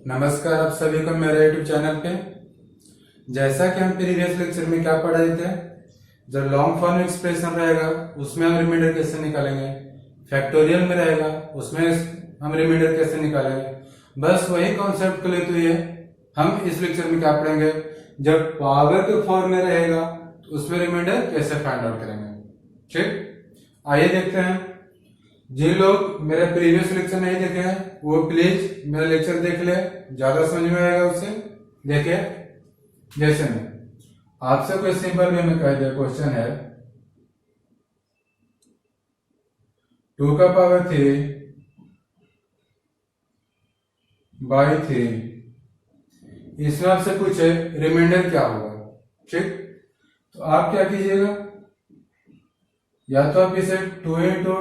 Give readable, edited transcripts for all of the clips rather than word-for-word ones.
नमस्कार आप सभी को मेरे यूट्यूब चैनल पे। जैसा कि हम प्रीवियस लेक्चर में क्या पढ़ रहे थे, जब लॉन्ग फॉर्म एक्सप्रेशन रहेगा उसमें हम रिमाइंडर कैसे निकालेंगे, फैक्टोरियल में रहेगा उसमें हम रिमाइंडर कैसे निकालेंगे। बस वही कॉन्सेप्ट को लेते हुए हम इस लेक्चर में क्या पढ़ेंगे, जब पावर के फॉर्म में रहेगा तो उसमें रिमाइंडर कैसे फाइंड आउट करेंगे। ठीक, आइए देखते हैं। जिन लोग मेरे प्रीवियस लेक्चर नहीं देखे हैं वो प्लीज मेरा लेक्चर देख ले, ज्यादा समझ में आएगा उससे। देखिए, जैसे में आपसे कोई सिंपल वे में कह दिया, क्वेश्चन है 2 का पावर 3 बाई 3, इसमें आपसे पूछे रिमाइंडर क्या होगा। ठीक, तो आप क्या कीजिएगा, या तो आप इसे 2 इंटू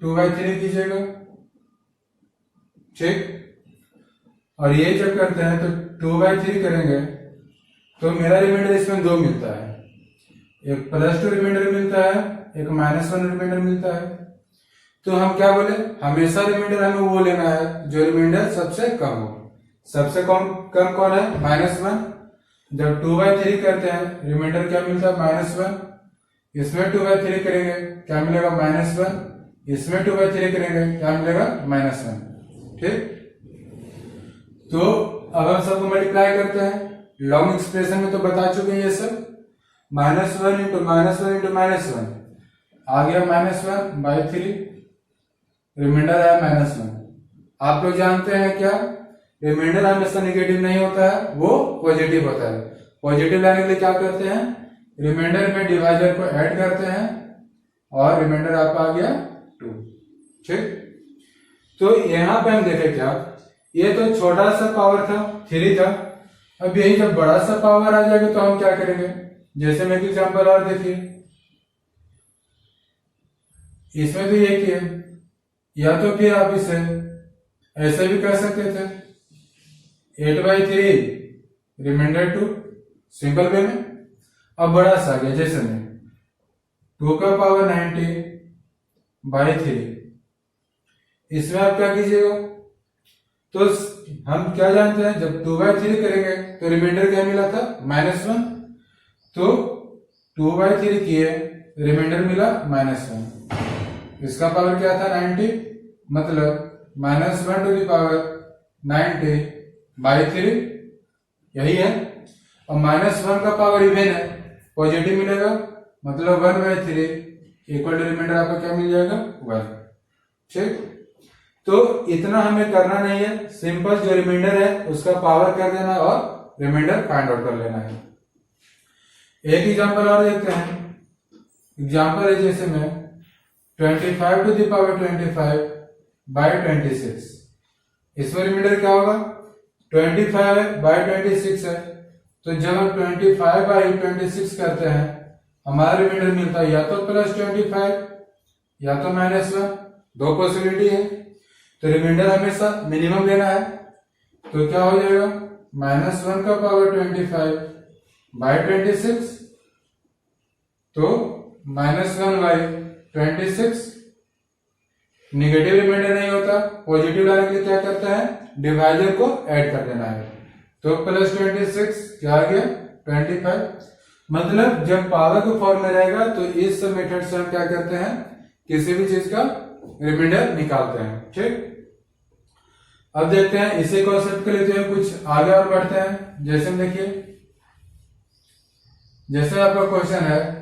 2/3 कीजिएगा। ठीक, और ये जब करते हैं तो 2/3 करेंगे तो मेरा रिमाइंडर इसमें 2 मिलता है, एक +2 रिमाइंडर मिलता है, एक -1 रिमाइंडर मिलता है। तो हम क्या बोले, हमेशा रिमाइंडर हमें वो लेना है जो रिमाइंडर सबसे कम हो। सबसे कम कौन है, -1। जब 2/3 करते हैं रिमाइंडर क्या मिलता है, -1। इसमें 2/3 करेंगे क्या मिलेगा, -1। इसमें 2/3 करेंगे क्या मिलेगा, -1। ठीक, तो अब हम सबको मल्टीप्लाई करते हैं। लॉन्ग एक्सप्रेशन में तो बता चुके हैं ये सब। -1 इंटू -1 आ गया -1/3, रिमाइंडर आया -1। आप लोग जानते हैं क्या, रिमाइंडर हमेशा नेगेटिव नहीं होता है, वो पॉजिटिव होता है। पॉजिटिव लाने के लिए क्या करते हैं, रिमाइंडर में डिवाइजर को ऐड करते हैं और रिमाइंडर आपका आ गया 2। ठीक, तो यहां पे हम देखें क्या, ये तो छोटा सा पावर था, 3 था। अब यही जब बड़ा सा पावर आ जाएगा तो हम क्या करेंगे, जैसे मैं एक एग्जांपल और देखिए, इसमें तो ये किया, या तो फिर आप इसे ऐसे भी कर सकते थे, 8/3 रिमाइंडर 2, सिंपल वे में। अब बड़ा सा आ गया, जैसे में 2 का पावर 90/3, इसमें आप क्या कीजिएगा, तो हम क्या जानते हैं, जब 2/3 करेंगे तो रिमाइंडर क्या मिला था, -1। तो 2/3 किए, रिमाइंडर मिला -1। इसका पावर क्या था, 90, मतलब -1/90/3, यही है। और -1 का पावर इवन है, पॉजिटिव मिलेगा, मतलब 1/3 इक्वल टू रिमाइंडर आपका क्या मिल जाएगा, 1। ठीक, तो इतना हमें करना नहीं है, सिंपल जो रिमाइंडर है उसका पावर कर देना और रिमाइंडर फाइंड आउट कर लेना है। एक एग्जांपल और देखते हैं। एग्जांपल है जैसे में 25/25/26, इसमें रिमाइंडर क्या होगा, 25/26 है। तो जब हम 25/26 करते हैं हमारा रिमाइंडर मिलता है या तो +25 या तो -1, 2 पॉसिबिलिटी है। तो रिमाइंडर हमेशा मिनिमम लेना है, तो क्या हो जाएगा, -1 का पावर 25/26, तो -1/26। निगेटिव रिमाइंडर नहीं होता, पॉजिटिव लाने के लिए क्या करता है, डिवाइजर को ऐड कर देना है। तो +26 क्या आ गया, 25। मतलब जब पावर के फॉर्म में रहेगा तो इस मेथड से हम क्या करते हैं, किसी भी चीज का रिमाइंडर निकालते हैं। ठीक, अब देखते हैं इसी कॉन्सेप्ट को लेते हैं कुछ आगे और बढ़ते हैं। जैसे देखिए, जैसे आपका क्वेश्चन है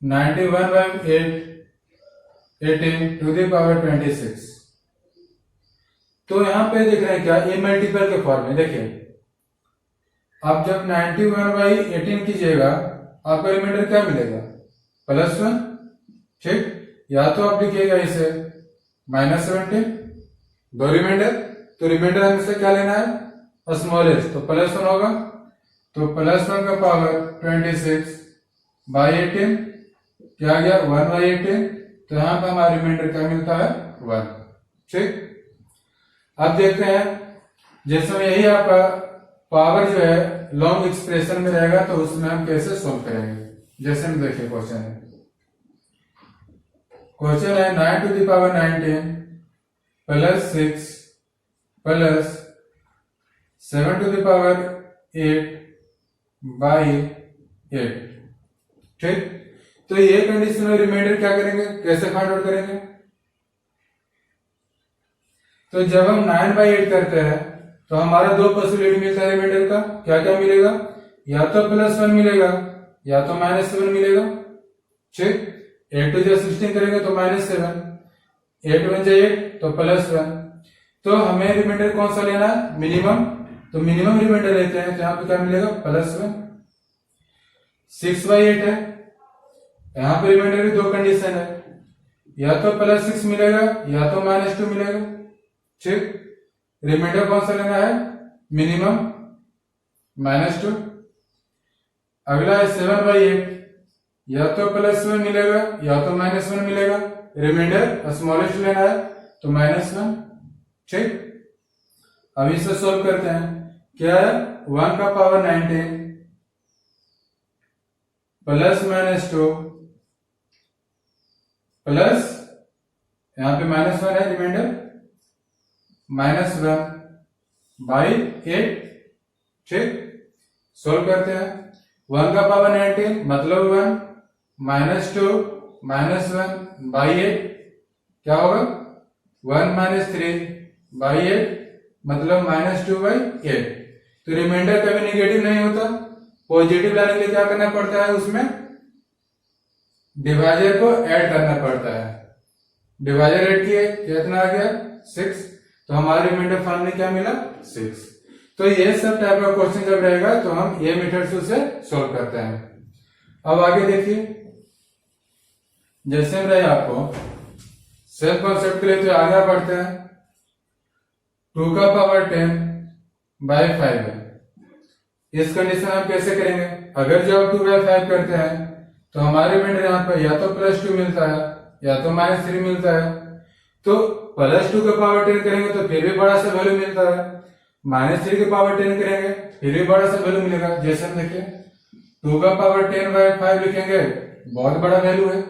91/18 तो यहां पे देख रहे हैं क्या, ए मल्टीपल के फॉर्म में। देखिए, अब जब 91/18 कीजिएगा आपका रिमाइंडर क्या मिलेगा, +1। ठीक, या तो आप लिखिएगा इसे -17, 2 रिमाइंडर। तो रिमाइंडर हमें से क्या लेना है, स्मॉलेस्ट, तो +1 होगा। तो +1 का पावर 26/18 क्या आ गया, 1/18। तो यहां पर हमारा रिमाइंडर क्या मिलता है, 1। ठीक, अब देखते हैं, जैसे यही आपका पावर जो है लॉन्ग एक्सप्रेशन में रहेगा तो उसमें हम कैसे सोल्व करेंगे। जैसे हम देखिए क्वेश्चन है क्वेश्चन है 9⁻19 प्लस 6 प्लस 7⁸ बाई 8। ठीक, तो ये कंडीशन में रिमाइंडर क्या करेंगे, कैसे फाइंड आउट करेंगे? तो जब हम 9/8 करते हैं तो हमारा दो पॉसिबिलिटी मिलता है रिमाइंडर का। क्या क्या मिलेगा? या तो +1 मिलेगा या तो -7 मिलेगा। ठीक, 8 टू 16 करेंगे तो -7, 8 1 8 तो +1। तो हमें रिमाइंडर कौन सा लेना है? मिनिमम। तो मिनिमम रिमाइंडर लेते हैं तो यहाँ पे क्या मिलेगा? +1। 6/8 है, यहाँ पे रिमाइंडर की दो कंडीशन है, या तो +6 मिलेगा या तो -2 मिलेगा। ठीक, रिमाइंडर कौन सा लेना है? मिनिमम -2। अगला है 7/8, या तो +1 मिलेगा या तो -1 मिलेगा। रिमाइंडर स्मॉलेस्ट लेना है तो -1। ठीक, अब इसे सॉल्व करते हैं। क्या है? 1⁻19 प्लस -2 प्लस, यहां पे -1 है रिमाइंडर, -1 बाई 8। ठीक, सोल्व करते हैं। 1⁻19 मतलब 1, -2 -1 बाई 8 क्या होगा? 1 - 3 बाई 8 मतलब -2/8। तो रिमाइंडर कभी निगेटिव नहीं होता, पॉजिटिव लाने के लिए क्या करना पड़ता है? उसमें डिवाइजर को ऐड करना पड़ता है। डिवाइजर ऐड किए, कितना आ गया? 6। तो हमारा रिमाइंडर फाइनली क्या मिला? 6। तो ये सब टाइप का क्वेश्चन जब रहेगा तो हम ये मेथड से उसे सोल्व करते हैं। अब आगे देखिए, जैसे हम रहे आपको सेल्फ कॉन्सेप्ट के लिए तो आगे बढ़ते हैं। 2⁻10/5 है। इस कंडीशन हम कैसे करेंगे? अगर जब 2/5 करते हैं तो हमारे रिमाइंडर यहाँ पर या तो +2 मिलता है या तो -3 मिलता है। तो +2⁻10 करेंगे तो फिर भी बड़ा सा वैल्यू मिलता है, -3⁻10 करेंगे फिर भी बड़ा सा वैल्यू मिलेगा। जैसे हम देखिए 2⁻10/5 लिखेंगे, बहुत बड़ा वैल्यू है।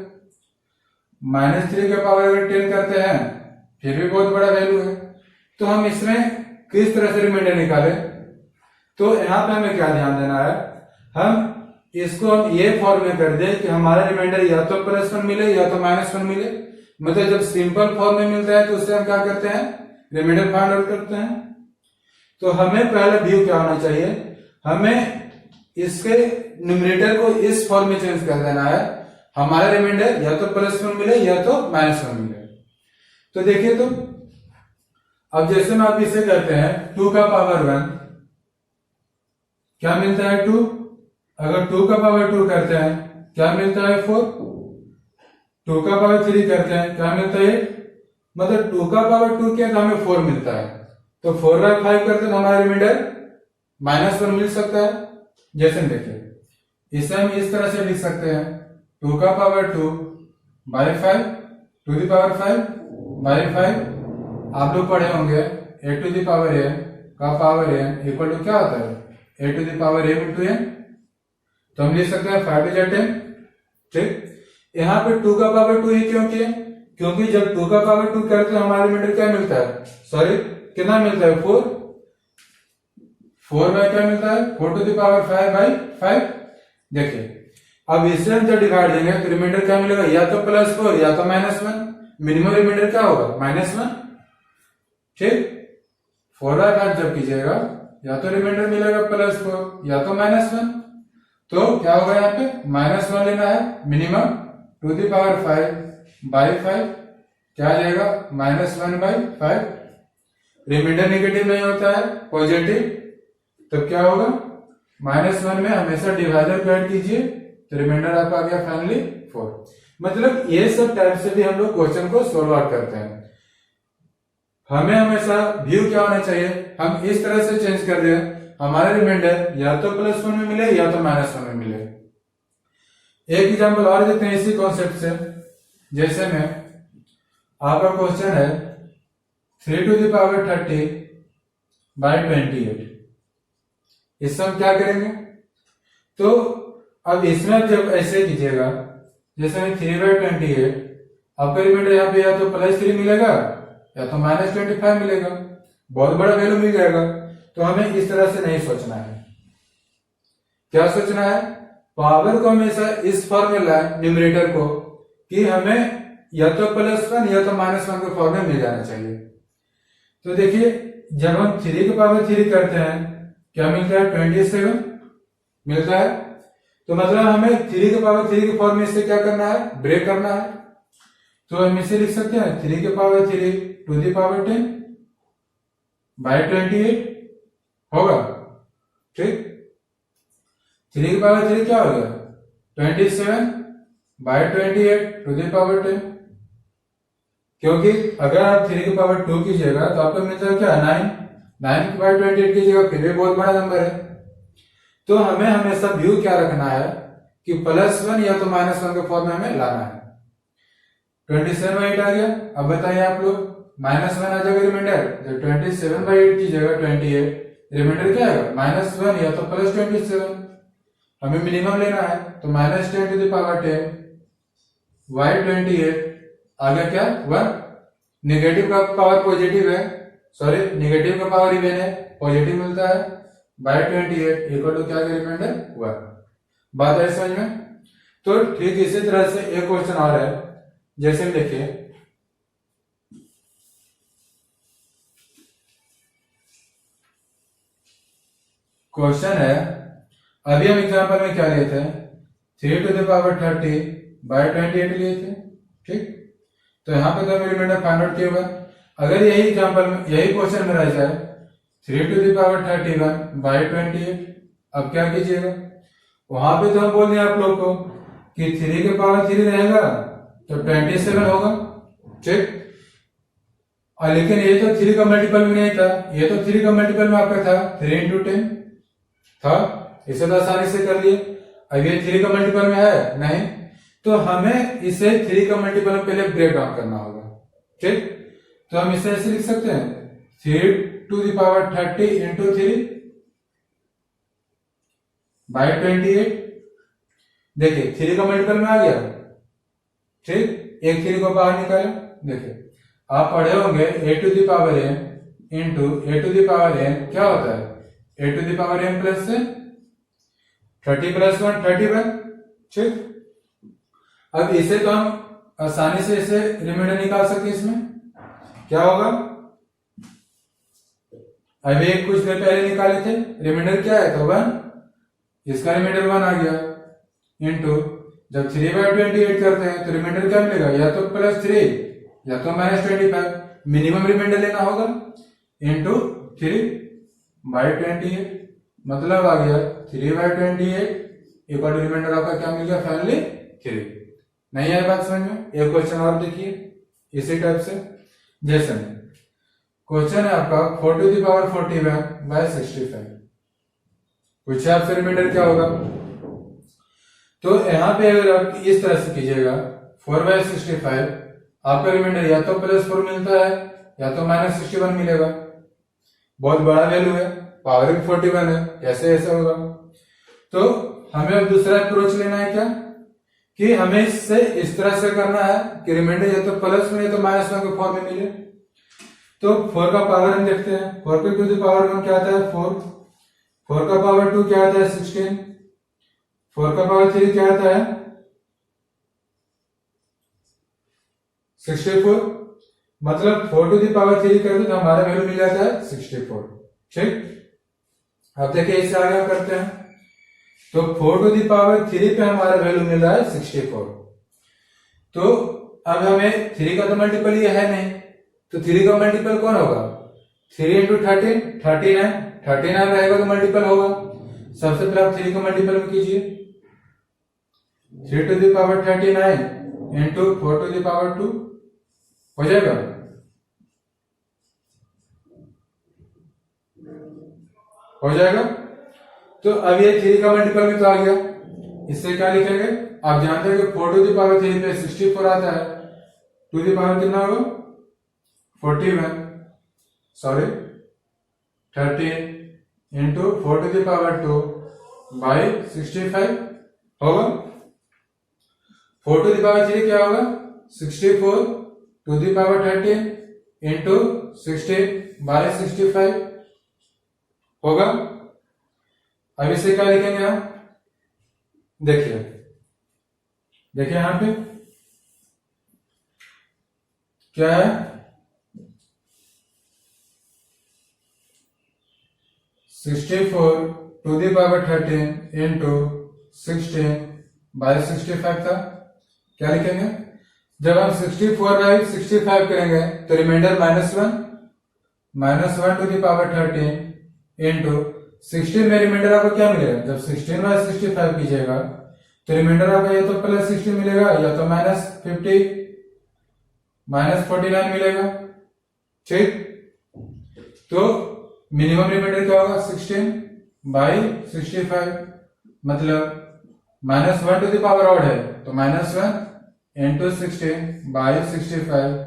-3⁻10 करते हैं फिर भी बहुत बड़ा वैल्यू है। तो हम इसमें किस तरह से रिमाइंडर निकाले? तो यहाँ पे हमें क्या ध्यान देना है? हम इसको हम ये फॉर्म में कर दे कि हमारा रिमाइंडर या तो +1 मिले या तो -1 मिले। मतलब जब सिंपल फॉर्म में मिलता है तो उससे हम क्या करते हैं? रिमाइंडर फाइंड आउट करते हैं। तो हमें पहला व्यू क्या होना चाहिए? हमें इसके न्यूमरेटर को इस फॉर्म में चेंज कर देना है। हमारा रिमाइंडर या तो +1 मिले या तो -1 मिले। तो देखिए, तो अब जैसे में आप इसे करते हैं 2⁻1 क्या मिलता है? 2। अगर 2⁻2 करते हैं क्या मिलता है? 4। 2⁻3 करते हैं क्या मिलता है? 8। मतलब 2⁻2 किया तो हमें 4 मिलता है। तो 4/5 करते हैं तो हमारा रिमाइंडर -1 मिल सकता है। जैसे देखिए, इसे हम इस तरह से लिख सकते हैं 2⁻2/5 2⁵5/5। आप लोग पढ़े होंगे a⁴n का पावर n इक्वल टू क्या होता है? a⁴m/n। तो हम लिख सकते हैं 5 × 10। ठीक, यहाँ पे 2⁻2 ही क्यों किए? क्योंकि जब 2⁻2 करते हैं हमारे रिमाइंडर क्या मिलता है? सॉरी, कितना मिलता है? 4। 4 बाय क्या मिलता है? 4⁵5/5। देखिए, अब इसे हम जब डिवाइड देंगे तो रिमाइंडर क्या मिलेगा? या तो +4 या तो -1। मिनिमम रिमाइंडर क्या होगा? -1। ठीक, 4/5 जब कीजिएगा या तो रिमाइंडर मिलेगा +4 या तो -1। तो क्या होगा? यहाँ पे -1 लेना है मिनिमम। 2⁵5/5 क्या आ जाएगा? -1/5। रिमाइंडर नेगेटिव नहीं होता है, पॉजिटिव। तब क्या होगा? -1 में हमेशा डिवाइजर को ऐड कीजिए तो रिमाइंडर आपका आ गया फाइनली 4। मतलब ये सब टाइप से भी हम लोग क्वेश्चन को सोल्व आउट करते हैं। हमें हमेशा व्यू क्या होना चाहिए? हम इस तरह से चेंज कर दें हमारा रिमाइंडर या तो +1 में मिले या तो -1 में मिले। एक एग्जांपल और देते हैं इसी कॉन्सेप्ट से। जैसे में आपका क्वेश्चन है 3⁻30/28। इससे हम क्या करेंगे? तो अब इसमें जब ऐसे कीजिएगा, जैसे 3/28 आपका रिमाइंडर यहाँ पे या तो +3 मिलेगा या तो -25 मिलेगा, बहुत बड़ा वैल्यू मिल जाएगा। तो हमें इस तरह से नहीं सोचना है। क्या सोचना है? पावर को हमेशा इस फॉर्मूला न्यूमरेटर को कि हमें या तो +1 या तो -1 के फॉर्म में मिल जाना चाहिए। तो देखिए जब हम 3 की पावर 3 करते हैं क्या मिलता है? 27 मिलता है। तो मतलब हमें 3 की पावर 3 के फॉर्म में से क्या करना है? ब्रेक करना है। तो हम इसे लिख सकते हैं 3 की power 3 to the power 10 by 28 होगा। ठीक, 3 की पावर 3 क्या होगा? 27 बाय 28 टू द पावर 10। क्योंकि अगर आप 3 की पावर 2 कीजिएगा तो आपको मिलता है क्या? 9 की पावर 28 कीजिएगा फिर भी बहुत बड़ा नंबर है। तो हमें हमेशा व्यू क्या रखना है कि +1 या तो -1 के फॉर्म में हमें लाना है। 27 बाई 8 आ गया। अब बताइए आप लोग, -1 आ जाएगा रिमाइंडर, तो 27 बाई 8 की जगह 28, रिमाइंडर क्या आएगा? -1 या तो +27। हमें मिनिमम लेना है तो -10 टू द पावर 10 बाई 28 आ गया क्या? 1। नेगेटिव का पावर पॉजिटिव है, सॉरी नेगेटिव का पावर इवन है, पॉजिटिव मिलता है, बाय 28 इक्वल टू क्या? रिमाइंडर 1। बात है समझ में? तो ठीक इसी तरह से एक क्वेश्चन और है, जैसे देखिए क्वेश्चन है, अभी हम एग्जांपल में क्या लिए थे? 3 टू द पावर 30 बाय 28 लिए थे। ठीक, तो यहाँ पे तो रिमाइंडर फाइंड आउट किया हुआ। अगर यही एग्जांपल में यही क्वेश्चन में रह जाए 3 टू द पावर 31 बाय 28, अब क्या कीजिएगा? वहां पे तो हम बोल दिए आप लोग को कि 3 के पावर 3 रहेगा तो 27 होगा। ठीक, और लेकिन ये तो 3 का मल्टीपल में नहीं था, ये तो 3 का मल्टीपल में आपका था 3 इंटू 10 था, इसे तो आसानी से कर लिए। अब ये 3 का मल्टीपल में है नहीं, तो हमें इसे 3 का मल्टीपल में पहले ब्रेक डाउन करना होगा। ठीक, तो हम इसे ऐसे लिख सकते हैं 3 to the power 30 into 3 by 28। देखिए 3 का मल्टीपल में आ गया। ठीक, एक 3 को बाहर निकाले। देखिए आप पढ़े होंगे a to the power n into a to the power n क्या होता है? a to the power n plus से 30 प्लस 1 31। ठीक, अब इसे तो हम आसानी से इसे रिमाइंडर निकाल सकते हैं। इसमें क्या होगा? अभी एक कुछ देर पहले निकाले थे, रिमाइंडर क्या है? तो 1, इसका रिमाइंडर 1 आ गया इंटू जब 3 बाय 28 करते हैं तो रिमाइंडर क्या मिलेगा? या तो +3 या तो -25, मिनिमम रिमाइंडर लेना होगा, इंटू 3 बाय 28, मतलब आ गया 3 बाय 28 इक्वल टू रिमाइंडर आपका क्या मिल गया? फाइनली 3। नहीं है बात समझ में? एक क्वेश्चन और देखिए इसी टाइप से, जैसे क्वेश्चन है आपका 4 टू द पावर 41 बाय 65, पूछे आपसे रिमाइंडर क्या होगा? तो यहाँ पे अगर आप इस तरह से कीजिएगा 4 बाय 65, आपका रिमाइंडर या तो +4 मिलता है या तो -61 मिलेगा। बहुत बड़ा वैल्यू है, पावर भी 41 है, कैसे ऐसा होगा? तो हमें अब दूसरा अप्रोच लेना है क्या कि हमें इससे इस तरह से करना है कि रिमाइंडर या तो प्लस में या तो -1 के फॉर्म में मिले। तो 4 का पावर हम देखते हैं, 4 के टू द पावर 1 क्या आता है? 4, 4 का पावर 2 क्या आता है? 16, 4 का पावर 3 क्या आता है? 64, मतलब 4 टू द पावर 3 कर दो तो हमारा वैल्यू मिल जाता है 64। ठीक, अब देखिए इससे आगे हम करते हैं, तो 4 टू द पावर 3 पे हमारा वैल्यू मिल रहा है 64। तो अब हमें 3 का तो मल्टीपल ये है नहीं, तो 3 का मल्टीपल कौन होगा? 3 इंटू 13 39, 39 रहेगा तो मल्टीपल होगा। सबसे पहले आप 3 का मल्टीपल में कीजिए, 3 to the power 39 into 4 to the power 2 हो जाएगा। हो जाएगा। तो अब ये 3 का मल्टीपल में तो आ गया, इससे क्या लिखेंगे? आप जानते हैं कि 4 टू द पावर 3 पे 64 आता है, टू द पावर कितना होगा? 41, sorry 13 into 4 to the power 2 by 65 होगा। 4 टू द पावर 3 क्या होगा? 64 टू द पावर 13 इंटू 16/65 होगा। अब इसे क्या लिखेंगे हम, देखिए यहां पे क्या है, 64 टू द पावर 13 इंटू 16/65 था। क्या लिखेंगे, जब हम 64/65 करेंगे तो remainder -1 to the power 13 into 16 में रिमाइंडर आपको क्या मिलेगा, जब 16/65 कीजिएगा तो रिमाइंडर आपको या तो +16 मिलेगा या तो -49 मिलेगा। ठीक, तो मिनिमम रिमाइंडर क्या होगा, 16/65, मतलब -1 टू द पावर ऑड है तो -1 इंटू 16/65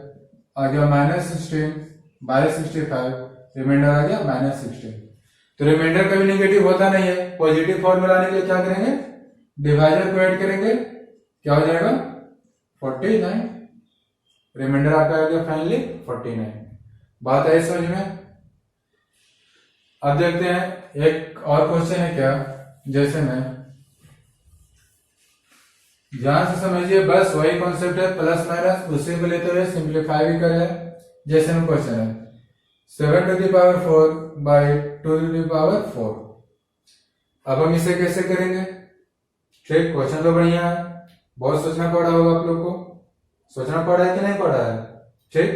आ गया -16/65, रिमाइंडर आ गया -16। तो रिमाइंडर कभी नेगेटिव होता नहीं है, पॉजिटिव फॉर्म में लाने के लिए क्या करेंगे, डिवाइजर को ऐड करेंगे, क्या हो जाएगा 49, रिमाइंडर आपका आ गया फाइनली 49। बात है समझ में। अब देखते हैं एक और क्वेश्चन है क्या, जैसे में ध्यान से समझिए, बस वही कॉन्सेप्ट है, प्लस माइनस उसी को लेते हुए सिंप्लीफाई भी कर रहे हैं। जैसे में क्वेश्चन है 7 to the power 4 by 2 to the power 4। अब हम इसे कैसे करेंगे, ठीक, क्वेश्चन तो बढ़िया है, बहुत सोचना पड़ा होगा आप लोग को, सोचना पड़ा है कि नहीं पड़ा है। ठीक,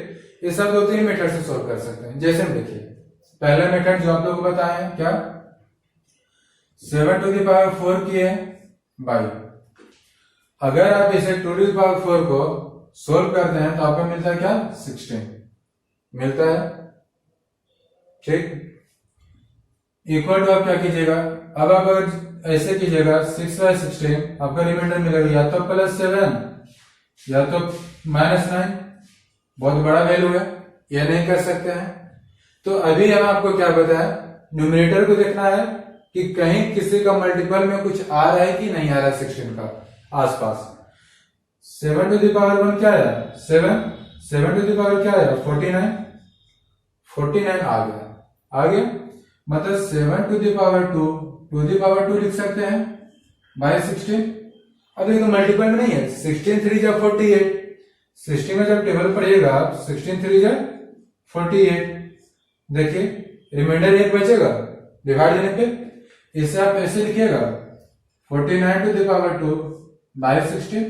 ये सब 2-3 मेथड से सोल्व कर सकते हैं। जैसे में देखिए पहला मेथड जो आप लोग को बताया है, क्या 7 टू द पावर 4 किए बाई, अगर आप इसे 2 टू द पावर 4 को सोल्व करते हैं तो आपको मिलता है क्या, 16 मिलता है। ठीक, इक्वल टू आप क्या कीजिएगा, अब आप अगर ऐसे कीजिएगा 6/16 आपका रिमाइंडर मिलेगा या तो +7 या तो -9, बहुत बड़ा वैल्यू है, ये नहीं कर सकते हैं। तो अभी हम आपको क्या बताया, न्यूमरेटर को देखना है कि कहीं किसी का मल्टीपल में कुछ आ रहा है कि नहीं आ रहा है 16 का आसपास। 7 टू द पावर 1 क्या है, 7 टू द पावर क्या है, 49 आ गया, मतलब 7 टू द पावर 2 लिख सकते हैं बाय 16। अब देखो मल्टीपल में नहीं है, 16 3 जा 48, 16 में जब टेबल पढ़िएगा आप 16 3 जा 48, देखिए रिमाइंडर 1 बचेगा डिवाइड देने पे, इसे आप ऐसे लिखिएगा 49 टू द पावर 2 बाय 16।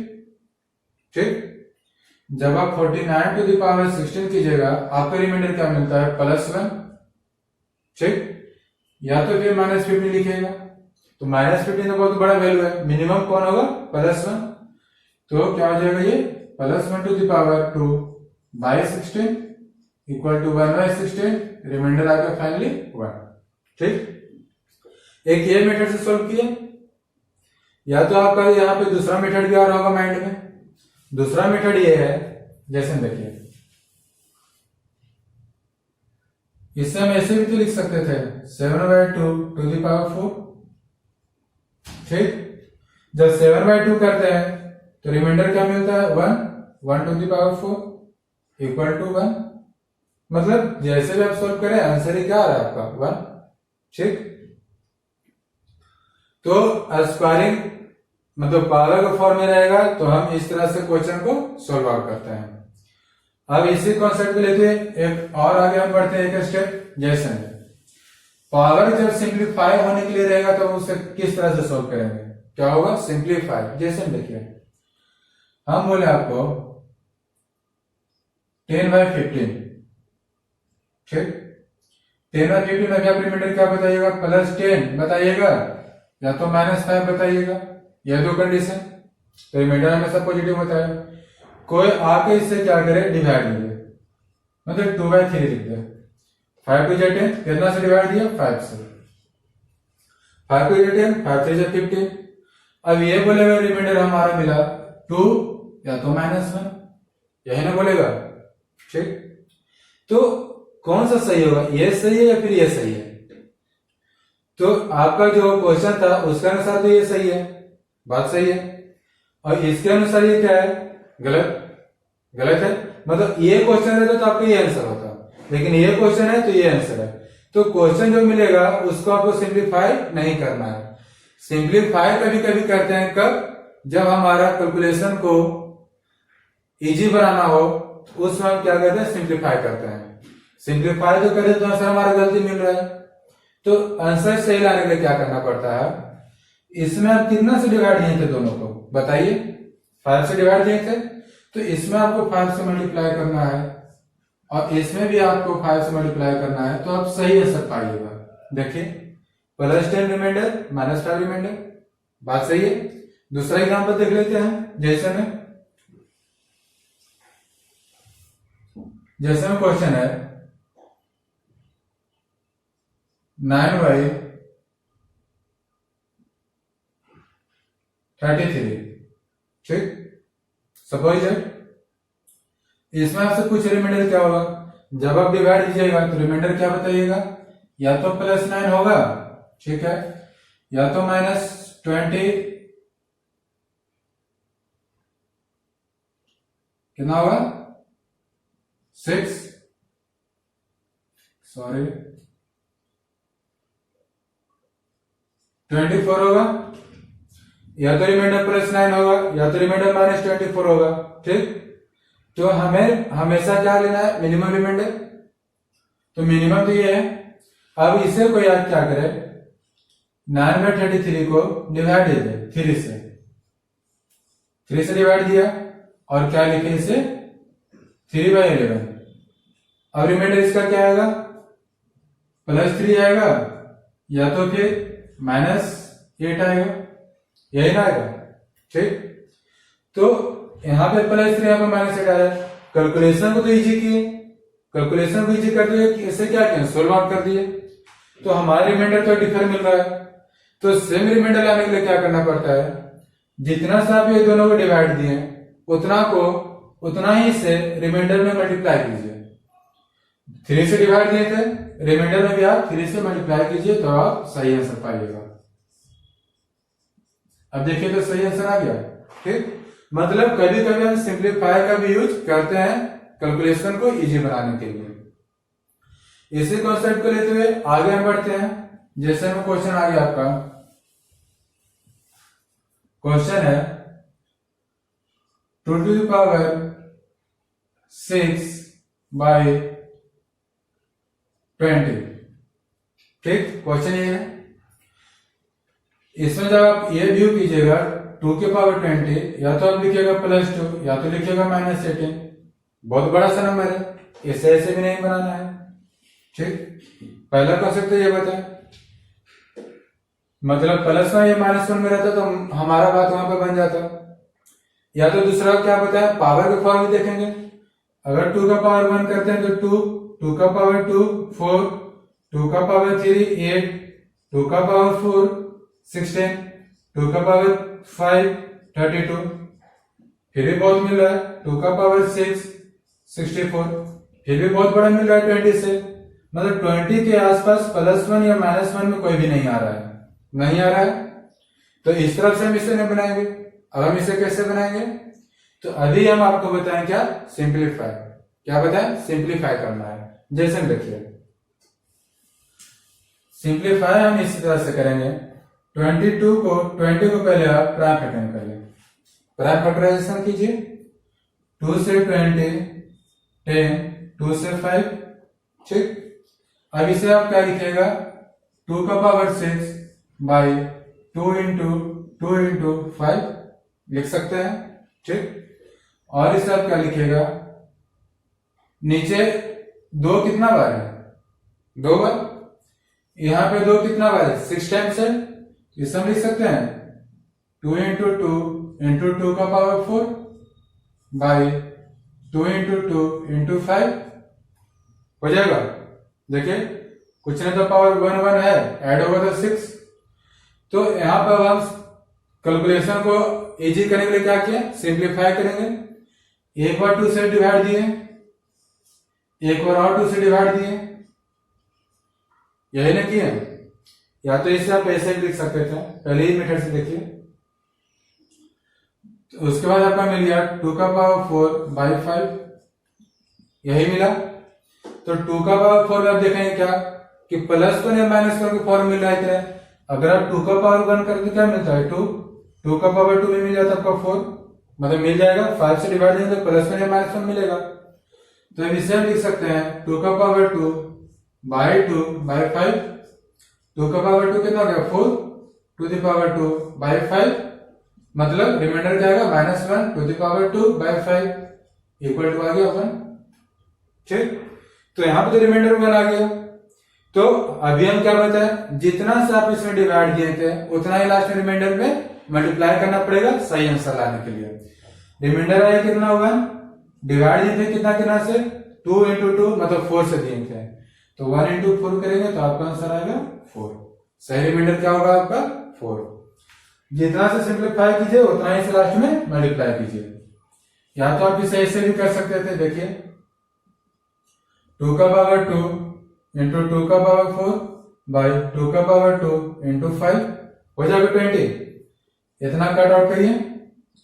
ठीक, जब आप 49 टू द पावर 16 कीजिएगा आपका रिमाइंडर क्या मिलता है, +1। ठीक, या तो फिर -50 लिखिएगा, तो -15 तो बहुत बड़ा वैल्यू है, मिनिमम कौन होगा, +1, तो क्या हो जाएगा ये +1 to the power 2 by 16 equal to 1/16, remainder आ गया फाइनली 1। ठीक, एक ये मेथड से सॉल्व किया, या तो आपका यहाँ पे दूसरा मेथड भी आ रहा होगा माइंड में। दूसरा मेथड ये है, जैसे देखिए इससे हम ऐसे भी तो लिख सकते थे 7/2 टू द पावर 4। ठीक, जब 7/2 करते हैं तो रिमाइंडर क्या मिलता है, 1 to the power 4 equal to 1, मतलब जैसे भी आप सॉल्व करें आंसर ही क्या आ रहा है आपका, 1। ठीक, तो स्क्वायरिंग मतलब पावर का फॉर्म में रहेगा तो हम इस तरह से क्वेश्चन को सॉल्व आउट करते हैं। अब इसी कॉन्सेप्ट को लेते हैं एक और आगे हम बढ़ते हैं एक स्टेप। जैसे पावर जब सिंप्लीफाई होने के लिए रहेगा तो उसे किस तरह से सॉल्व करेंगे, क्या होगा, सिंप्लीफाई। जैसे देखिए हम बोले आपको 10/15, ठीक, 10/15 में आप रिमाइंडर क्या बताइएगा, +10 बताइएगा या तो -5 बताइएगा, यह दो कंडीशन, तो रिमाइंडर हमेशा पॉजिटिव होता है। कोई आके इससे क्या करे, डिवाइड कीजिए, मतलब 2/3 लिख दे, 5 टू 10 कितना से डिवाइड दिया, 5 से, 5 टू 10 5 3 15। अब ये बोलेगा रिमाइंडर हमारा मिला 2 या तो -1, यही ना बोलेगा। ठीक, तो कौन सा सही होगा, ये सही है या फिर ये सही है, तो आपका जो क्वेश्चन था उसके अनुसार तो ये सही है, बात सही है, और इसके अनुसार ये क्या है, गलत। गलत है। मतलब ये क्वेश्चन रहता तो आपका ये आंसर होता, लेकिन ये क्वेश्चन है तो ये आंसर है। तो क्वेश्चन जो मिलेगा उसको आपको सिंप्लीफाई नहीं करना है। सिंप्लीफाई कभी कभी करते हैं कब, जब हमारा कैलकुलेशन को इजी बनाना हो, तो उस समय हम क्या करते हैं, सिंप्लीफाई करते हैं। सिंप्लीफाई तो करें तो आंसर हमारा गलती मिल रहा है, तो आंसर सही लाने के लिए क्या करना पड़ता है, इसमें आप कितना से डिवाइड किए थे दोनों को बताइए, 5 से डिवाइड किए थे, तो इसमें आपको 5 से मल्टीप्लाई करना है और इसमें भी आपको 5 से मल्टीप्लाई करना है, तो आप सही आंसर पाइएगा। देखिए +10 रिमाइंडर -5 रिमाइंडर, बात सही है। दूसरा एग्जाम्पल देख लेते हैं। जैसे में क्वेश्चन है 9/33, ठीक, सपोज है। इसमें आपसे कुछ रिमाइंडर क्या होगा, जब आप डिवाइड कीजिएगा तो रिमाइंडर क्या बताइएगा, या तो +9 होगा, ठीक है, या तो -20 कितना होगा 6 सॉरी 24 होगा, या तो रिमाइंडर +9 होगा या तो रिमाइंडर -24 होगा, ठीक। तो हमें हमेशा क्या लेना है, मिनिमम रिमाइंडर। तो मिनिमम तो ये है। अब इसे को याद क्या करें, 9/33 को डिवाइड दे दे 3 से, 3 से डिवाइड दिया और क्या लिखे इसे 3/11। अब रिमाइंडर इसका क्या आएगा, +3 आएगा या तो फिर -8 आएगा, यही ना आएगा, ठीक। तो यहाँ पे +3 यहाँ पे -8 आ रहा है। कैलकुलेशन को तो इजी किए, कैलकुलेशन को इजी करते हुए इसे क्या किया, सोल्व आउट कर दिए, तो हमारा रिमाइंडर तो डिफर मिल रहा है। तो सेम रिमाइंडर लाने के लिए क्या करना पड़ता है, जितना सा आप ये दोनों को डिवाइड दिए उतना ही से रिमाइंडर में मल्टीप्लाई कीजिए। 3 से डिवाइड दिए थे, रिमाइंडर में भी आप 3 से मल्टीप्लाई कीजिए तो आप सही आंसर पाइएगा। अब देखिए तो सही आंसर आ गया, ठीक। मतलब कभी कभी हम सिंप्लीफाई का भी यूज करते हैं कैलकुलेशन को इजी बनाने के लिए। इसी कॉन्सेप्ट को लेते हुए आगे हम बढ़ते हैं। जैसे में क्वेश्चन आ गया आपका, क्वेश्चन है 2⁻6/20, ठीक, क्वेश्चन ये है। इसमें जब आप ये व्यू कीजिएगा 2⁻20, या तो आप लिखिएगा +2 या तो लिखिएगा -18, बहुत बड़ा सा नंबर है, इसे ऐसे भी नहीं बनाना है, ठीक। पहला कॉन्सेप्ट तो ये बताए, मतलब +1 या -1 में रहता तो हमारा बात वहां पे बन जाता। या तो दूसरा क्या बताया, पावर के फॉर्म में देखेंगे, अगर 2⁻1 करते हैं तो 2, 2⁻2 4, 2⁻3 8, 2⁻4 16, 2⁻5 32, फिर भी बहुत मिल रहा है, 2⁻6 64, फिर भी बहुत बड़ा मिल रहा है 20 से। मतलब 20 के आसपास +1 या -1 में कोई भी नहीं आ रहा है, नहीं आ रहा है। तो इस तरफ से हम इसे नहीं बनाएंगे। अब हम इसे कैसे बनाएंगे, तो अभी हम आपको बताएं क्या, सिंप्लीफाई। क्या बताएं, सिंप्लीफाई करना है। जैसे हम देखिए सिंप्लीफाई हम इसी तरह से करेंगे। 20 को पहले आप प्राइम फैक्टराइज कर लें, प्राइम फैक्टराइजेशन कीजिए। 2 से 20 10, 2 से 5, ठीक। अब इसे आप क्या लिखेगा, 2⁻6/2 × 5 लिख सकते हैं, ठीक। और इसे आप क्या लिखेगा, नीचे 2 कितना बार है, 2 बार, यहां पे 2 कितना बार है, 6 टाइम्स है, इसे हम लिख सकते हैं 2 × 2 × 2⁻4 2 × 2 × 5 हो जाएगा। देखिए कुछ नहीं तो पावर 1 है, ऐड होगा तो 6। तो यहां पर हम कैलकुलेशन को इजी करने के लिए क्या किया, सिंप्लीफाई करेंगे। एक बार 2 से डिवाइड दिए, एक बार और 2 से डिवाइड दिए, यही ना किए। या तो इसे आप ऐसे भी लिख सकते थे, पहले ही मेथड से देखिए। तो उसके बाद आपका मिल गया 2 का पावर 4 बाई 5, यही मिला। तो 2 का पावर 4 में आप देखेंगे क्या कि +1 या -1 का फॉर्म मिल रहा है क्या। अगर आप 2 का पावर 1 करते क्या मिलता है 2, 2 का पावर 2 में मिल जाता है आपका 4, मतलब मिल जाएगा 5 से डिवाइड करेंगे तो +1 या -1 मिलेगा। तो इसे हम लिख सकते हैं 2 का पावर 2 बाई 2 बाई 5। 2 का पावर 2 कितना हो गया 4 टू द पावर 2 बाई 5, मतलब रिमाइंडर क्या आएगा -1 to the power 2 by 5 equal to आ गया 1। ठीक, तो यहां पे तो रिमाइंडर 1 आ गया। तो अभी हम क्या बताए, जितना से आप इसमें डिवाइड किए थे उतना ही लास्ट में रिमाइंडर में मल्टीप्लाई करना पड़ेगा सही आंसर लाने के लिए। रिमाइंडर आया कितना 1, डिवाइड दिए थे कितना से 2 इंटू 2 मतलब 4 से दिए थे, तो 1 इंटू 4 करेंगे तो आपका आंसर आएगा 4। सही रिमाइंडर क्या होगा आपका 4। जितना से सिंप्लीफाई कीजिए उतना ही से लास्ट में मल्टीप्लाई कीजिए। या तो आप इसे ऐसे भी कर सकते थे, देखिए 2 का पावर 2 इंटू 2 का पावर 4 बाई 2 का पावर 2 इंटू 5 हो जाएगा 20। इतना कट आउट करिए,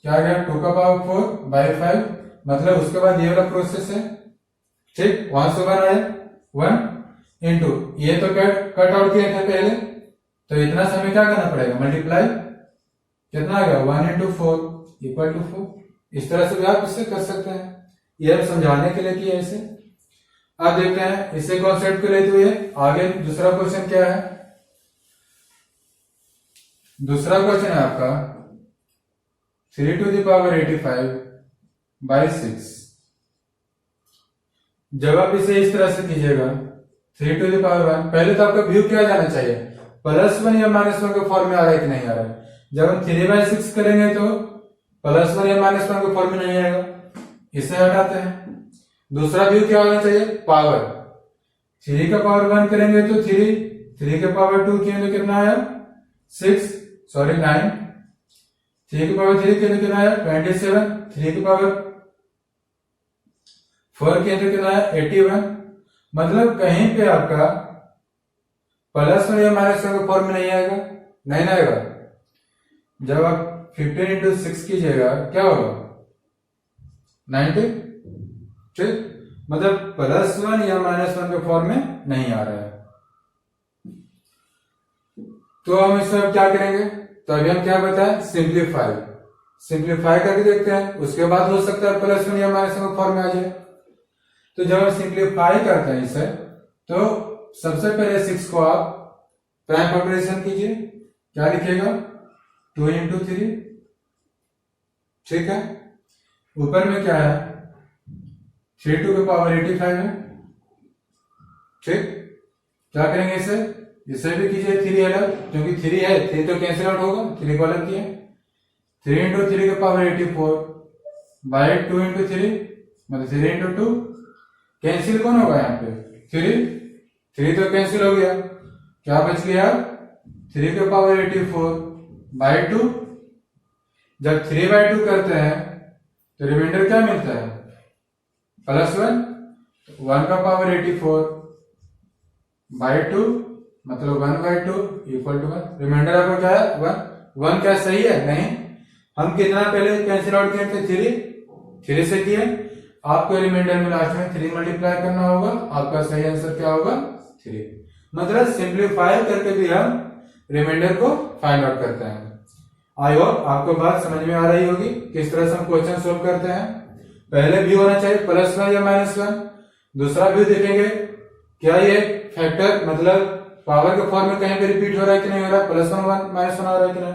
क्या आ गया 2 का पावर 4 बाई 5, मतलब उसके बाद ये वाला प्रोसेस है। ठीक, 1 से 1 आया 1 इंटू ये तो कट आउट किए थे पहले, तो इतना से हमें क्या करना पड़ेगा मल्टीप्लाई, कितना आ गया 1 इंटू 4 इक्वल टू 4। इस तरह से भी आप इससे कर सकते हैं, ये हम समझाने के लिए किया ऐसे। अब देखते हैं इसे कॉन्सेप्ट को लेते हुए आगे दूसरा क्वेश्चन क्या है। दूसरा क्वेश्चन है आपका 3 टू द पावर 85 बाई 6। जब आप इसे इस तरह से कीजिएगा 3 टू द पावर 1, पहले तो आपका व्यू क्या जाना चाहिए +1 या -1 के फॉर्म में आ रहा है कि नहीं आ रहा है। जब हम 3/6 करेंगे तो +1 या -1 के फॉर्म में नहीं आएगा, इसे हटाते हैं। दूसरा व्यू क्या होना चाहिए पावर, 3 का पावर 1 करेंगे तो 3, 3 के पावर 2 किए तो कितना आया 9, 3 के पावर 3 किए तो कितना आया 27, 3 के पावर 4 किए तो कितना आया 81। मतलब कहीं पे आपका +1 या -1 के फॉर्म में नहीं आएगा, नहीं आएगा। जब आप 15 इंटू 6 कीजिएगा क्या होगा 90। ठीक, मतलब +1 या -1 के फॉर्म में नहीं आ रहा है। तो हम इसमें क्या करेंगे, तो अभी हम क्या बताएं सिंप्लीफाई करके देखते हैं, उसके बाद हो सकता है +1 या -1 के फॉर्म में आ जाए। तो जब हम सिंप्लीफाई करते हैं इसे, तो सबसे पहले 6 को आप प्राइम फैक्टराइजेशन कीजिए, क्या लिखेगा 2 इंटू 3। ठीक है, ऊपर में क्या है 3 टू द पावर 85 है। ठीक, क्या करेंगे इसे भी कीजिए 3 अलग, क्योंकि 3 है 3 तो कैंसिल आउट होगा, 3 को अलग किया 3 इंटू 3 के पावर 84 बाई 2 इंटू 3 मतलब 3 इंटू 2, कैंसिल कौन होगा यहाँ पे 3 तो कैंसिल हो गया, क्या बच गया 3 के पावर 84 बाई 2। जब 3/2 करते हैं तो रिमाइंडर क्या मिलता है +1, 1 का पावर 84 बाई 2 मतलब 1/2 इक्वल टू 1। रिमाइंडर आपको क्या है 1 क्या सही है नहीं, हम कितना पहले कैंसिल आउट किए थे 3 से किए, आपको रिमाइंडर में लास्ट में 3 मल्टीप्लाई करना होगा, आपका सही आंसर क्या होगा 3। मतलब सिंप्लीफाई करके भी हम रिमाइंडर को फाइंड आउट करते हैं। आई होप आपको बात समझ में आ रही होगी किस तरह से हम क्वेश्चन सोल्व करते हैं। पहले व्यू होना चाहिए +1 या -1, दूसरा व्यू देखेंगे क्या ये फैक्टर मतलब पावर के फॉर्म में कहीं पे रिपीट हो रहा है कि नहीं हो रहा है, +1 -1 आ रहा है कि नहीं।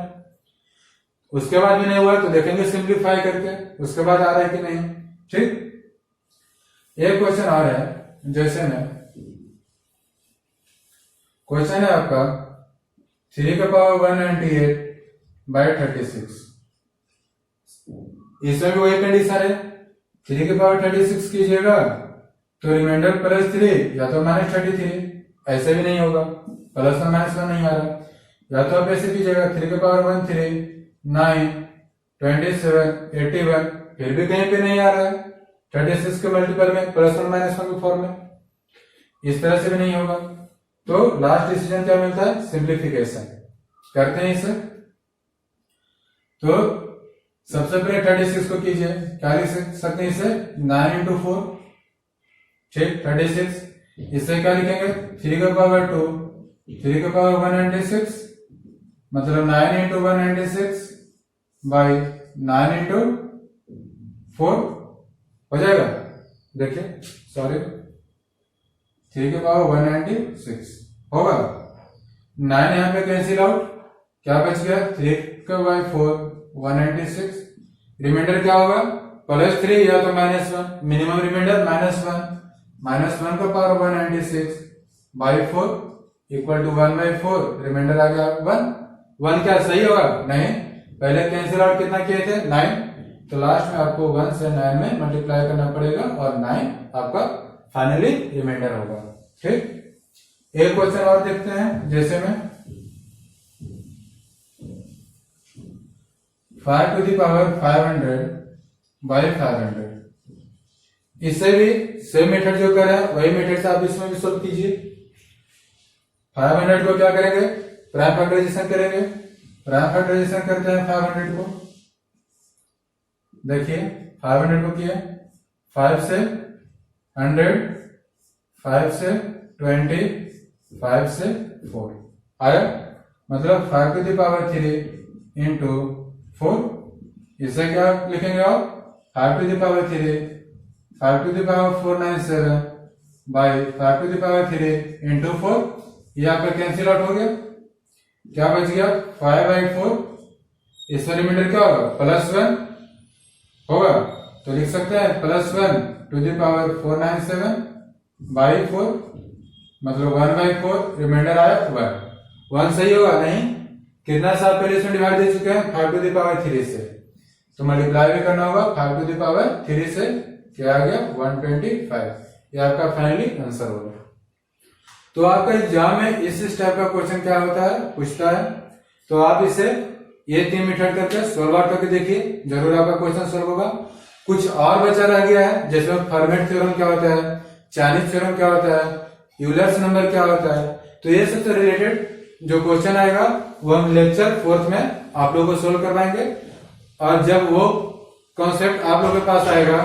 उसके बाद भी नहीं हुआ तो देखेंगे सिंप्लीफाई करके, उसके बाद आ रहा है कि नहीं। ठीक, एक क्वेश्चन आ रहा है जैसे में क्वेश्चन है आपका 3 का पावर 198 बाई 36। इसमें भी वही कंडीशन है 3 के पावर 36 कीजिएगा तो रिमाइंडर +3 या तो -33, ऐसे भी नहीं होगा +1 -1 नहीं आ रहा। या तो आप ऐसे कीजिएगा 3 के पावर 13 9 27 81, फिर भी कहीं पे नहीं आ रहा है 36 के मल्टीपल में +1 -1 के फॉर्म में, इस तरह से भी नहीं होगा। तो लास्ट डिसीजन क्या मिलता है सिंप्लीफिकेशन करते हैं इसे। तो सबसे पहले 36 को कीजिए, क्या लिख सकते हैं इसे 9 इंटू 4, ठीक 36। इससे क्या लिखेंगे 3 का पावर 2, 3 का पावर 196, मतलब 9 इंटू 196 बाई 9 इंटू 4 हो जाएगा। देखिए सॉरी 3 के पावर 196 होगा। 9 यहाँ पे कैंसिल आउट, क्या बच गया 3 का बाई 4 196, रिमाइंडर क्या होगा +3 या तो -1, मिनिमम रिमाइंडर -1, -1 का power 196 by 4 equal to 1/4, remainder आ गया 1। 1 क्या सही होगा? नहीं, पहले कैंसिल आउट कितना किए थे 9, तो लास्ट में आपको 1 से 9 में मल्टीप्लाई करना पड़ेगा और 9 आपका फाइनली रिमाइंडर होगा। ठीक, एक क्वेश्चन और देखते हैं, जैसे में 5 टू द पावर 500 बाई 500, इससे भी सेम मेथड जो कर रहे हैं वही मेथड से आप इसमें भी सोल्व कीजिए। 500 को क्या करेंगे प्राइम फैक्टराइजेशन करेंगे, प्राइम फैक्टराइजेशन करते हैं 500 को। देखिए 500 को किया 5 से 100, 5 से 20, 5 से 4 आया, मतलब 5 टू द पावर 3 इंटू 4। इसे क्या लिखेंगे आप 5 to the power 3, 5 to the power 497 by 5 to the power 3 into 4। ये आपका कैंसिल आउट हो गया, क्या बच गया 5/4। इसका रिमाइंडर क्या होगा +1 होगा, तो लिख सकते हैं +1 टू द पावर 497 बाई 4, मतलब 1/4, रिमाइंडर आया 1। 1 सही होगा? नहीं, कितना से आप पहले इसमें डिवाइड दे चुके हैं 5 टू द पावर 3 से, तो मल्टीप्लाई भी करना होगा 5 टू द पावर 3 से, क्या आ गया 125। ये आपका फाइनली आंसर होगा। तो आपका एग्जाम में इस टाइप का क्वेश्चन क्या होता है पूछता है, तो आप इसे ये 3 मेथड करके सोल्व आउट करके देखिए, जरूर आपका क्वेश्चन सोल्व होगा। कुछ और बचा रह गया है, जैसे फॉर्मेट थ्योरम क्या होता है, चाइनीज थ्योरम क्या होता है, यूलर्स नंबर क्या होता है, तो ये सबसे रिलेटेड जो क्वेश्चन आएगा वो हम लेक्चर 4th में आप लोगों को सोल्व करवाएंगे। और जब वो कॉन्सेप्ट आप लोगों के पास आएगा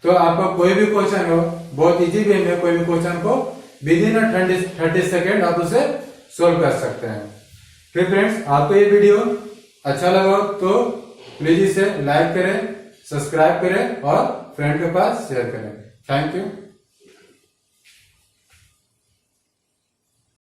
तो आपका कोई भी क्वेश्चन हो, बहुत इजी वे में कोई भी क्वेश्चन को विदिन 30 सेकेंड आप उसे सोल्व कर सकते हैं। फिर फ्रेंड्स, आपको ये वीडियो अच्छा लगा तो प्लीज इसे लाइक करें, सब्सक्राइब करें और फ्रेंड के पास शेयर करें। Thank you.